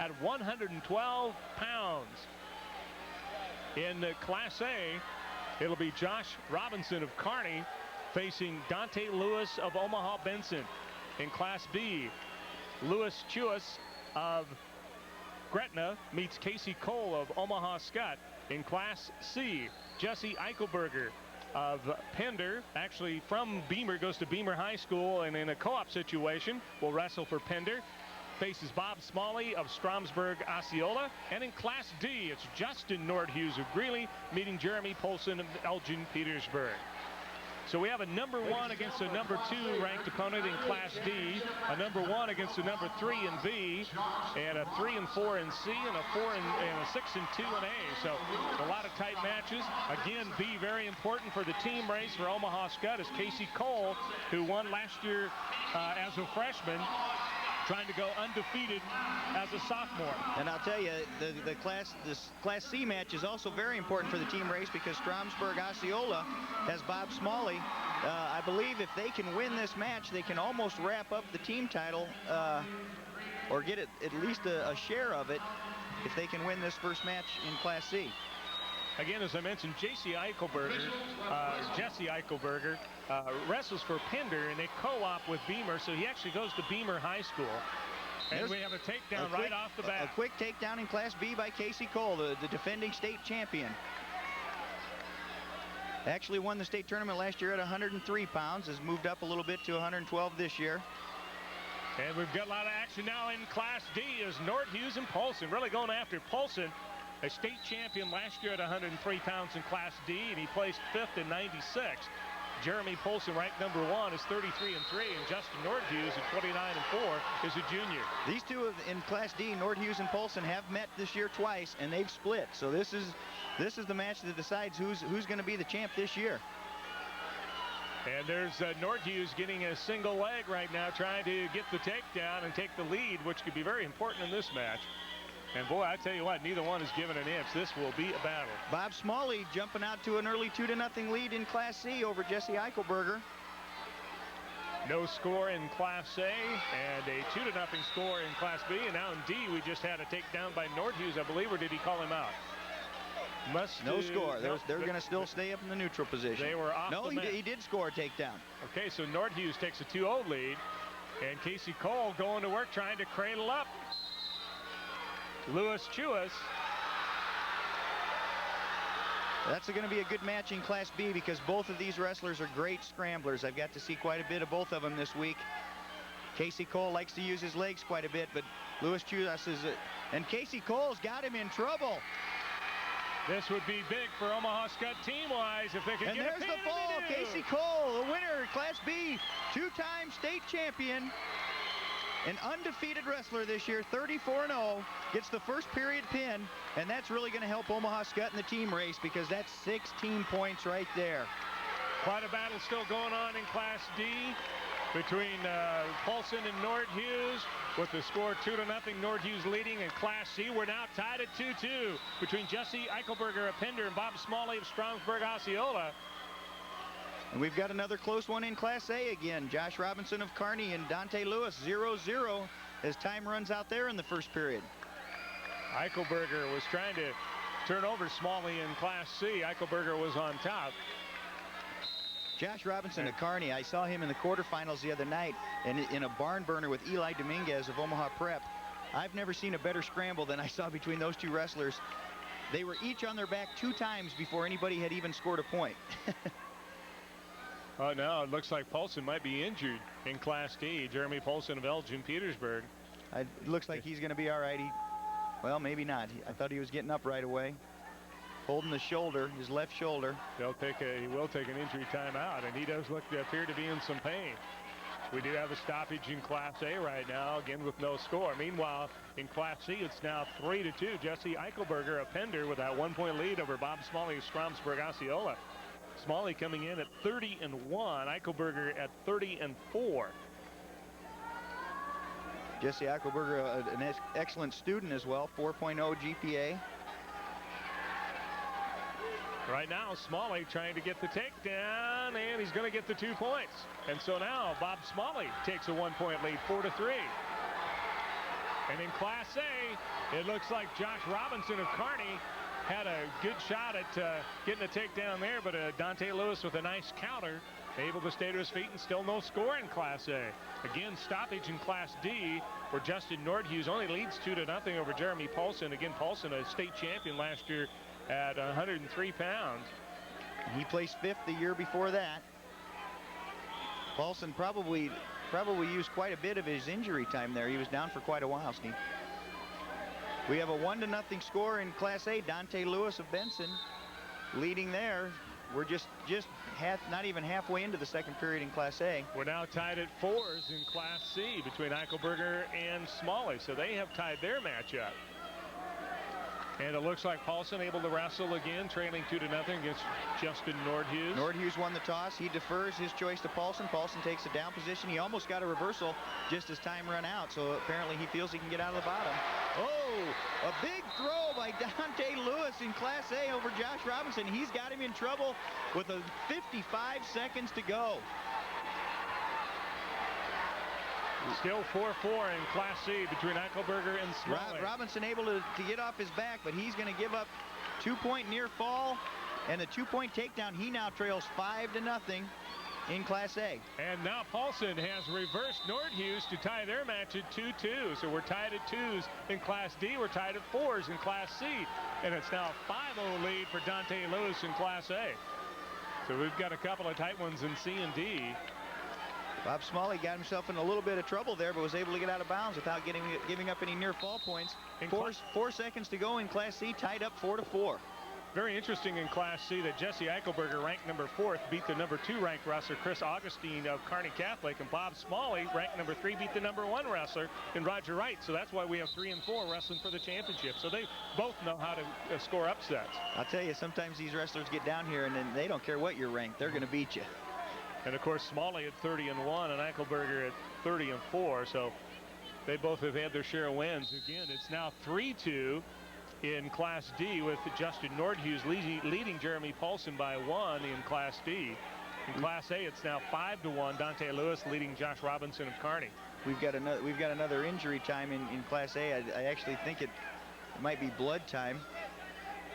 at 112 pounds. In Class A, it'll be Josh Robinson of Kearney facing Dante Lewis of Omaha Benson. In Class B, Louis Chozas of Gretna meets Kasey Kohl of Omaha Skutt. In Class C, Jesse Eichelberger of Pender, actually from Beamer, goes to Beamer High School, and in a co-op situation will wrestle for Pender. Faces Bob Smalley of Stromsburg, Osceola. And in Class D, it's Justin Nordhues of Greeley meeting Jeremy Poulsen of Elgin, Petersburg. So we have a number 1 against a number 2 ranked opponent in Class D, a number 1 against a number 3 in B, and a 3 and 4 in C, and a 4 and a 6 and 2 in A. So a lot of tight matches. Again, B very important for the team race for Omaha Skutt is Kasey Kohl, who won last year as a freshman, trying to go undefeated as a sophomore. And I'll tell you, this Class C match is also very important for the team race because Stromsburg Osceola has Bob Smalley. I believe if they can win this match, they can almost wrap up the team title or get it, at least a share of it if they can win this first match in Class C. Again, as I mentioned, Jesse Eichelberger wrestles for Pender, and they co-op with Beamer, so he actually goes to Beamer High School. And we have a takedown right off the bat. A quick takedown in Class B by Kasey Kohl, the defending state champion. Actually won the state tournament last year at 103 pounds, has moved up a little bit to 112 this year. And we've got a lot of action now in Class D as Nordhues and Poulsen really going after Poulsen. A state champion last year at 103 pounds in Class D, and he placed 5th in 96. Jeremy Poulsen, ranked number 1, is 33 and 3, and Justin Nordhues at 29 and 4 is a junior. These two in Class D, Nordhues and Poulsen, have met this year twice, and they've split. So this is the match that decides who's going to be the champ this year. And there's Nordhues getting a single leg right now, trying to get the takedown and take the lead, which could be very important in this match. And boy, I tell you what, neither one is given an inch. This will be a battle. Bob Smalley jumping out to an early 2-0 lead in Class C over Jesse Eichelberger. No score in Class A and a 2-0 score in Class B. And now in D, we just had a takedown by Nordhues, I believe, or did he call him out? No score. They're going to still stay up in the neutral position. They were off the mat. He did score a takedown. Okay, so Nordhues takes a 2-0 lead. And Kasey Kohl going to work, trying to cradle up Louis Chozas. That's going to be a good match in Class B because both of these wrestlers are great scramblers. I've got to see quite a bit of both of them this week. Kasey Kohl likes to use his legs quite a bit, but Louis Chozas is and Kasey Kohl's got him in trouble. This would be big for Omaha Skutt team-wise if they could get a pin. And there's the fall. Kasey Kohl, the winner, Class B, 2-time state champion. An undefeated wrestler this year, 34-0, gets the first period pin, and that's really going to help Omaha Skutt in the team race because that's 16 points right there. Quite a battle still going on in Class D between Poulsen and Nordhues with the score 2-0. Nordhues leading in Class C. We're now tied at 2-2 between Jesse Eichelberger of Pender and Bob Smalley of Stromsburg, Osceola. And we've got another close one in Class A again. Josh Robinson of Kearney and Dante Lewis 0-0 as time runs out there in the first period. Eichelberger was trying to turn over Smalley in Class C. Eichelberger was on top. Josh Robinson of Kearney, I saw him in the quarterfinals the other night in a barn burner with Eli Dominguez of Omaha Prep. I've never seen a better scramble than I saw between those two wrestlers. They were each on their back 2 times before anybody had even scored a point. Oh, no, it looks like Poulsen might be injured in Class D. Jeremy Poulsen of Elgin, Petersburg. It looks like he's going to be all right. Well, maybe not. I thought he was getting up right away. Holding the shoulder, his left shoulder. He will take an injury timeout, and he does appear to be in some pain. We do have a stoppage in Class A right now, again with no score. Meanwhile, in Class C, it's now 3-2. Jesse Eichelberger of Pender with that 1-point lead over Bob Smalley of Stromsburg, Osceola. Smalley coming in at 30-1, Eichelberger at 30-4. Jesse Eichelberger, an excellent student as well, 4.0 GPA. Right now, Smalley trying to get the takedown, and he's going to get the 2 points. And so now Bob Smalley takes a 1-point lead, 4-3. And in Class A, it looks like Josh Robinson of Kearney had a good shot at getting a takedown there, but Dante Lewis with a nice counter, able to stay to his feet, and still no score in Class A. Again, stoppage in Class D, where Justin Nordhues only leads 2-0 over Jeremy Poulsen. Again, Poulsen, a state champion last year at 103 pounds. He placed 5th the year before that. Poulsen probably used quite a bit of his injury time there. He was down for quite a while, Steve. We have a 1-0 score in Class A. Dante Lewis of Benson leading there. We're just not even halfway into the second period in Class A. We're now tied at 4s in Class C between Eichelberger and Smalley, so they have tied their matchup. And it looks like Poulsen able to wrestle again, trailing 2-0 against Justin Nordhues. Nordhues won the toss. He defers his choice to Poulsen. Poulsen takes a down position. He almost got a reversal just as time ran out, so apparently he feels he can get out of the bottom. Oh, a big throw by Dante Lewis in Class A over Josh Robinson. He's got him in trouble with 55 seconds to go. Still 4-4 in Class C between Eichelberger and Smalley. Robinson able to get off his back, but he's going to give up 2-point near fall and the 2-point takedown. He now trails 5-0 in Class A. And now Poulsen has reversed Nordhues to tie their match at 2-2. So we're tied at 2s in Class D. We're tied at 4s in Class C. And it's now a 5-0 lead for Dante Lewis in Class A. So we've got a couple of tight ones in C and D. Bob Smalley got himself in a little bit of trouble there, but was able to get out of bounds without giving up any near fall points. 4 seconds to go in Class C, tied up 4-4. Very interesting in Class C that Jesse Eichelberger, ranked number 4th, beat the number 2 ranked wrestler Chris Augustine of Kearney Catholic, and Bob Smalley, ranked number 3, beat the number 1 wrestler in Roger Wright. So that's why we have 3 and 4 wrestling for the championship. So they both know how to score upsets. I'll tell you, sometimes these wrestlers get down here and then they don't care what you're ranked. They're going to beat you. And of course, Smalley at 30-1 and Eichelberger at 30-4. So they both have had their share of wins. Again, it's now 3-2 in Class D with Justin Nordhues leading Jeremy Poulsen by 1 in Class D. In Class A, it's now 5-1. Dante Lewis leading Josh Robinson of Kearney. We've got another injury time in Class A. I actually think it might be blood time.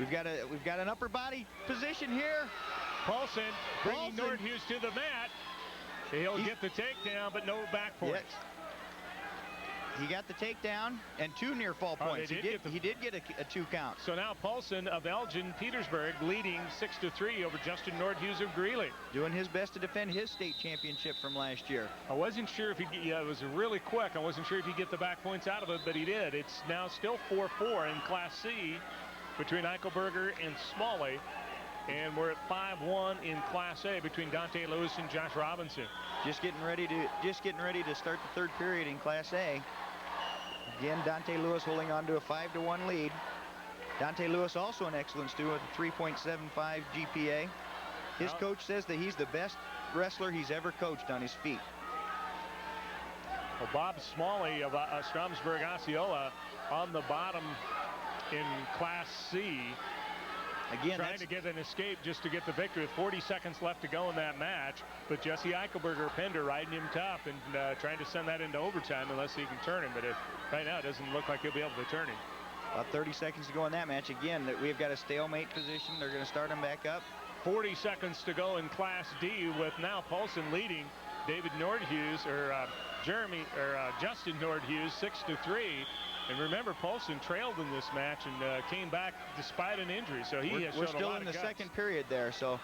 We've got an upper body position here. Poulsen bringing Nordhues to the mat. He'll get the takedown, but no back points. Yes. He got the takedown and 2 near fall points. He did get a 2 count. So now Poulsen of Elgin, Petersburg, leading 6-3 over Justin Nordhues of Greeley. Doing his best to defend his state championship from last year. I wasn't sure if it was really quick. I wasn't sure if he'd get the back points out of it, but he did. It's now still 4-4 in Class C between Eichelberger and Smalley. And we're at 5-1 in Class A between Dante Lewis and Josh Robinson. Just getting ready to start the 3rd period in Class A. Again, Dante Lewis holding on to a 5-1 lead. Dante Lewis also an excellent student with a 3.75 GPA. His coach says that he's the best wrestler he's ever coached on his feet. Well, Bob Smalley of Stromsburg, Osceola on the bottom in Class C. Again, trying to get an escape just to get the victory with 40 seconds left to go in that match. But Jesse Eichelberger, Pender riding him tough and trying to send that into overtime unless he can turn him. But right now it doesn't look like he'll be able to turn him. About 30 seconds to go in that match. Again, we've got a stalemate position. They're going to start him back up. 40 seconds to go in Class D with now Poulsen leading David Nordhues Justin Nordhues 6-3. And remember, Poulsen trailed in this match and came back despite an injury. So we're still in the second period there. So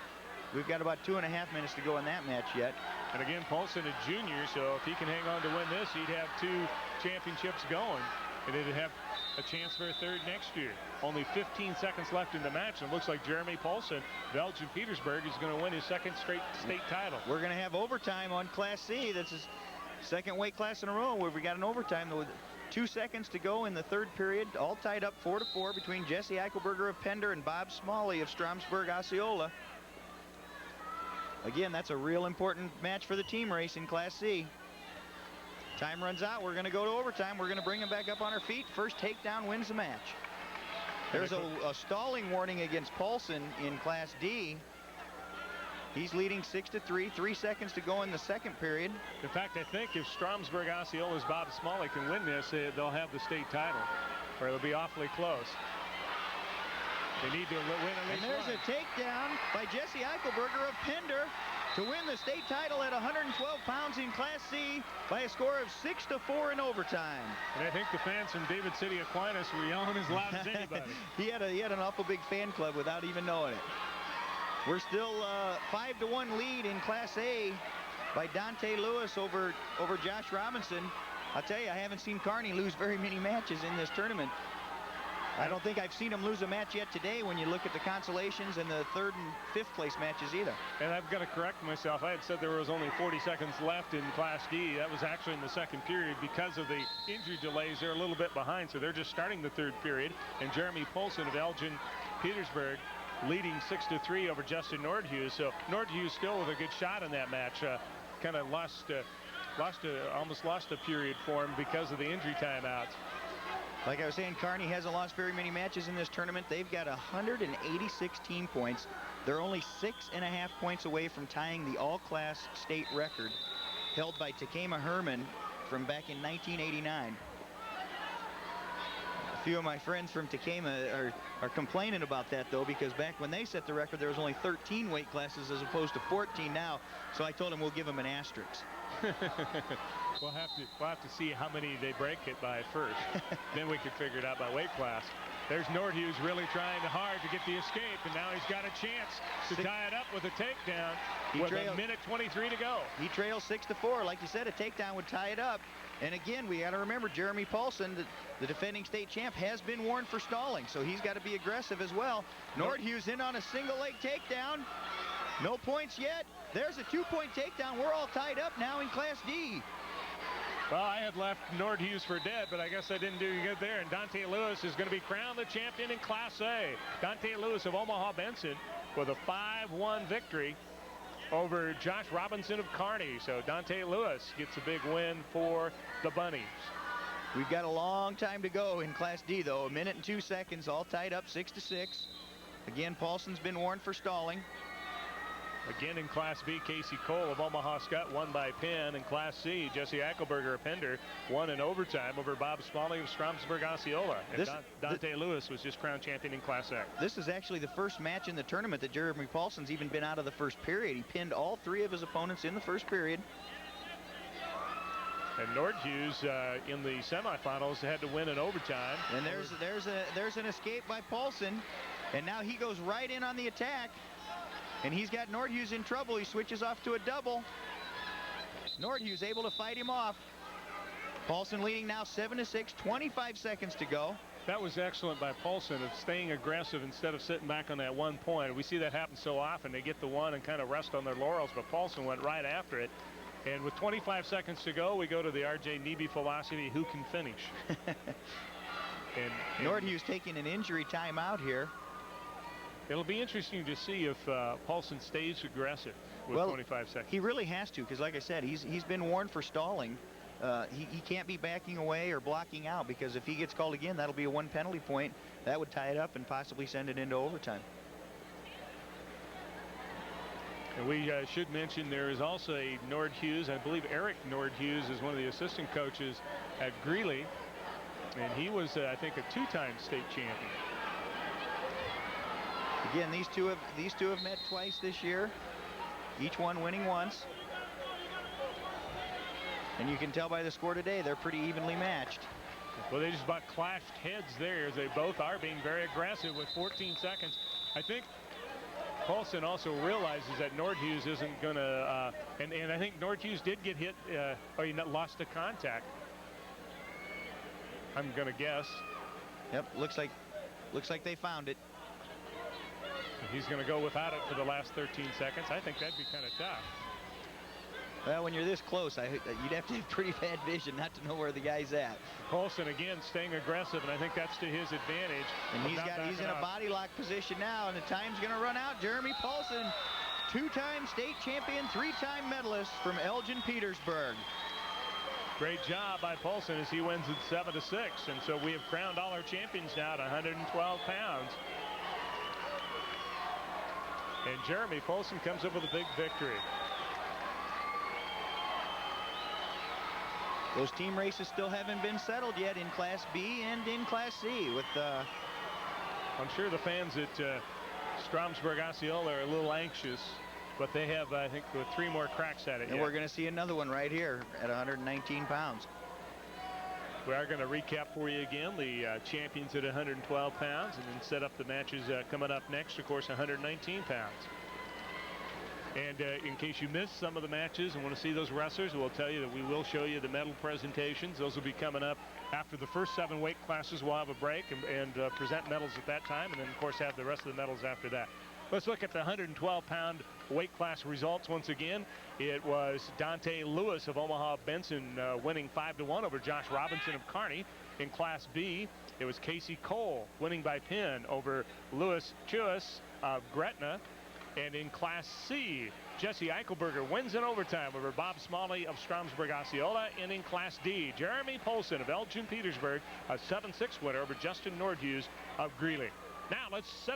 we've got about 2.5 minutes to go in that match yet. And again, Poulsen a junior, so if he can hang on to win this, he'd have 2 championships going. And he'd have a chance for a 3rd next year. Only 15 seconds left in the match, and it looks like Jeremy Poulsen of Elgin, Petersburg is going to win his 2nd straight state title. We're going to have overtime on Class C. That's his 2nd weight class in a row where we got an overtime. 2 seconds to go in the 3rd period, all tied up 4-4 between Jesse Eichelberger of Pender and Bob Smalley of Stromsburg, Osceola. Again, that's a real important match for the team race in Class C. Time runs out. We're going to go to overtime. We're going to bring them back up on our feet. First takedown wins the match. There's a stalling warning against Poulsen in Class D. He's leading 6-3. 3 seconds to go in the second period. In fact, I think if Stromsburg Osceola's Bob Smalley can win this, they'll have the state title, or it'll be awfully close. They need to win at least And there's one. a takedown by Jesse Eichelberger of Pender to win the state title at 112 pounds in Class C by a score of 6-4 in overtime. And I think the fans from David City Aquinas were yelling as loud as anybody. he had an awful big fan club without even knowing it. We're still 5-1 lead in Class A by Dante Lewis over Josh Robinson. I'll tell you, I haven't seen Kearney lose very many matches in this tournament. I don't think I've seen him lose a match yet today when you look at the consolations and the 3rd and 5th place matches either. And I've got to correct myself. I had said there was only 40 seconds left in Class D. That was actually in the second period. Because of the injury delays, they're a little bit behind, so they're just starting the 3rd period. And Jeremy Poulsen of Elgin, Petersburg, leading 6-3 over Justin Nordhues. So Nordhues still with a good shot in that match. Kind of almost lost a period for him because of the injury timeouts. Like I was saying, Kearney hasn't lost very many matches in this tournament. They've got 186 team points. They're only 6.5 points away from tying the all-class state record held by Takema Herman from back in 1989. A few of my friends from Takema are complaining about that, though, because back when they set the record, there was only 13 weight classes as opposed to 14 now. So I told them we'll give them an asterisk. We'll have to see how many they break it by first. Then we can figure it out by weight class. There's Nordhues really trying hard to get the escape, and now he's got a chance to tie it up with a takedown with a minute 23 to go. He trails 6-4. Like you said, a takedown would tie it up. And again, we got to remember Jeremy Poulsen, the defending state champ, has been warned for stalling, so he's got to be aggressive as well. Nordhues in on a single leg takedown. No points yet. There's a 2-point takedown. We're all tied up now in Class D. Well, I had left Nordhues for dead, but I guess I didn't do good there. And Dante Lewis is going to be crowned the champion in Class A. Dante Lewis of Omaha Benson with a 5-1 victory over Josh Robinson of Kearney. So Dante Lewis gets a big win for the Bunnies. We've got a long time to go in Class D, though. 1 minute and 2 seconds, all tied up 6-6. Again, Poulsen's been warned for stalling. Again in Class B, Kasey Kohl of Omaha Skutt won by pin. In Class C, Jesse Eichelberger of Pender won in overtime over Bob Smalley of Stromsburg, Osceola. And Dante Lewis was just crowned champion in Class A. This is actually the first match in the tournament that Jeremy Poulsen's even been out of the first period. He pinned all 3 of his opponents in the first period. And Nordhues in the semifinals had to win in overtime. And there's an escape by Poulsen, and now he goes right in on the attack. And he's got Nordhues in trouble. He switches off to a double. Nordhues able to fight him off. Poulsen leading now 7-6, 25 seconds to go. That was excellent by Poulsen of staying aggressive instead of sitting back on that 1 point. We see that happen so often. They get the one and kind of rest on their laurels, but Poulsen went right after it. And with 25 seconds to go, we go to the R.J. Neby philosophy, who can finish? and Nordhues taking an injury timeout here. It'll be interesting to see if Poulsen stays aggressive with 25 seconds. He really has to, because like I said, he's been warned for stalling. He can't be backing away or blocking out, because if he gets called again, that'll be a 1 penalty point. That would tie it up and possibly send it into overtime. And we should mention there is also a Nordhues. I believe Eric Nordhues is one of the assistant coaches at Greeley. And he was, I think, a 2-time state champion. Again, these two have met twice this year, each one winning once. And you can tell by the score today, they're pretty evenly matched. Well, they just about clashed heads there, as they both are being very aggressive with 14 seconds. I think Poulsen also realizes that Nordhues isn't going to, and I think Nordhues did get hit, or he lost to contact. I'm going to guess. Yep, looks like they found it. He's going to go without it for the last 13 seconds. I think that'd be kind of tough. Well, when you're this close, you'd have to have pretty bad vision not to know where the guy's at. Poulsen again staying aggressive, and I think that's to his advantage. And he's in a body lock position now, and the time's going to run out. Jeremy Poulsen, 2-time state champion, 3-time medalist from Elgin, Petersburg. Great job by Poulsen as he wins it 7-6, and so we have crowned all our champions now at 112 pounds. And Jeremy Poulsen comes up with a big victory. Those team races still haven't been settled yet in Class B and in Class C. With I'm sure the fans at Stromsburg Osceola are a little anxious, but they have, I think, 3 more cracks at it. And we're going to see another one right here at 119 pounds. We are going to recap for you again the champions at 112 pounds, and then set up the matches coming up next, of course, 119 pounds. And in case you missed some of the matches and want to see those wrestlers, we'll tell you that we will show you the medal presentations. Those will be coming up after the first 7 weight classes. We'll have a break and present medals at that time, and then, of course, have the rest of the medals after that. Let's look at the 112-pound weight class results once again. It was Dante Lewis of Omaha Benson winning 5-1 over Josh Robinson of Kearney. In Class B, it was Kasey Kohl winning by pin over Louis Chozas of Gretna. And in Class C, Jesse Eichelberger wins in overtime over Bob Smalley of Stromsburg Osceola. And in Class D, Jeremy Poulsen of Elgin Petersburg, a 7-6 winner over Justin Nordhues of Greeley. Now let's set